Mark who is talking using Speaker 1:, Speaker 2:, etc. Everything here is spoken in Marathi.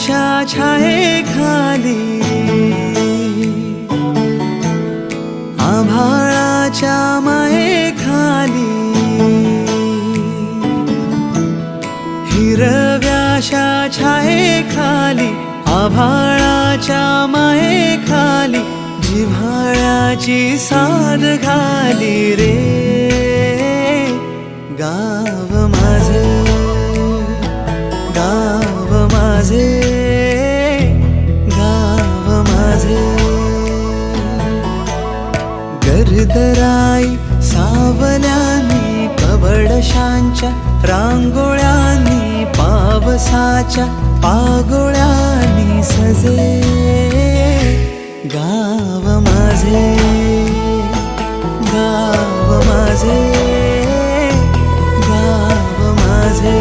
Speaker 1: छायेखाली आभाळाच्या मायेखाली हिरव्याशा छायेखाली आभाळाच्या मायेखाली जिव्हाळ्याची साद घाली रे गाव माझे गाव माझे गाव माझे गर्दराई सावल्यानी कवडशांच्या रांगोळ्यांनी पावसाच्या पागोळ्यांनी सजे गाव माझे गाव माझे गाव माझे